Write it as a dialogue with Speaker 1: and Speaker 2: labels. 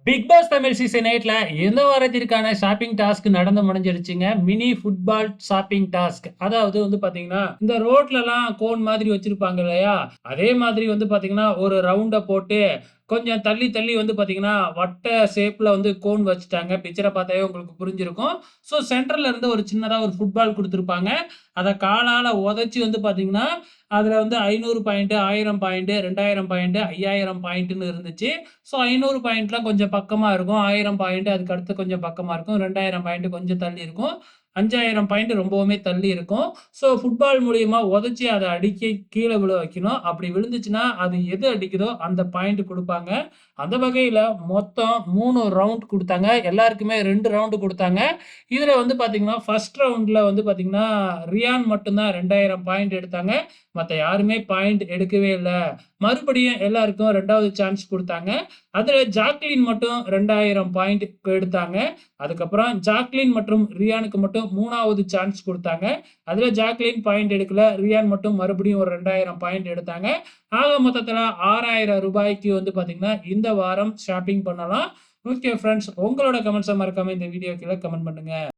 Speaker 1: Big Boss Tamil season 8ல இந்த வாரத்திற்கான ஷாப்பிங் டாஸ்க் நடந்து முடிஞ்சிருச்சுங்க. Mini football shopping task. அதாவது வந்து பார்த்தீங்கன்னா, இந்த ரோட்லலாம் கோன் மாதிரி வச்சிருப்பாங்க இல்லையா? அதே மாதிரி வந்து பார்த்தீங்கன்னா, ஒரு ரவுண்ட போட்டு கொஞ்சம் தள்ளி, தள்ளி வந்து பார்த்தீங்கன்னா, வட்ட ஷேப்ல வந்து கோன் வச்சுட்டாங்க. பிக்சர பார்த்தாவே உங்களுக்கு புரிஞ்சிருக்கும். ஸோ சென்டர்ல இருந்து ஒரு சின்னதா ஒரு ஃபுட்பால் குடுத்துருப்பாங்க. அத காலால உதைச்சு வந்து பார்த்தீங்கன்னா, அதுல வந்து 500 பாயிண்ட், 1000 பாயிண்ட், 2000 பாயிண்ட், 5000 பாயிண்ட்ன்னு இருந்துச்சு. ஸோ 500 பாயிண்ட்லாம் கொஞ்சம் பக்கமா இருக்கும். 1000 பாயிண்ட் அதுக்கு அடுத்து கொஞ்சம் பக்கமா இருக்கும். 2000 பாயிண்ட் கொஞ்சம் தள்ளி இருக்கும். 5000 பாயிண்ட் ரொம்பவுமே தள்ளி இருக்கும். ஸோ ஃபுட்பால் மூலியமா உதைச்சு அத அடிக்க கீழ விழ வைக்கணும். அப்படி விழுந்துச்சுன்னா, அது எது அடிக்குதோ அந்த பாயிண்ட் குடுப்பாங்க. அந்த வகையில மொத்தம் 3 ரவுண்ட் குடுத்தாங்க. எல்லாருக்குமே 2 ரவுண்ட் குடுத்தாங்க. இதுல வந்து பார்த்தீங்கன்னா, ஃபர்ஸ்ட் ரவுண்ட்ல வந்து பார்த்தீங்கன்னா, ரியான் மட்டும் தான் 2000 பாயிண்ட் எடுத்தாங்க. மத்த யாருமே பாயிண்ட் எடுக்கவே இல்ல. மறுபடியும் எல்லாருக்கும் 2வது சான்ஸ் குடுத்தாங்க. அதுல ஜாக்லின் மட்டும் 2000 பாயிண்ட் எடுத்தாங்க. அதுக்கப்புறம் ஜாக்லின் மற்றும் ரியானுக்கு மட்டும் 3வது சான்ஸ் குடுத்தாங்க. அதுல ஜாக்லின் பாயிண்ட் எடுக்கல. ரியான் மட்டும் மறுபடியும் ஒரு 2000 பாயிண்ட் எடுத்தாங்க. ஆக மொத்தத்துல ரூ. 6000க்கு வந்து பாத்தீங்கன்னா, இந்த வாரம் ஷாப்பிங் பண்ணலாம். ஓகே ஃபிரெண்ட்ஸ், உங்களோட கமெண்ட்ஸ மறக்காம இந்த வீடியோ கீழ கமெண்ட் பண்ணுங்க.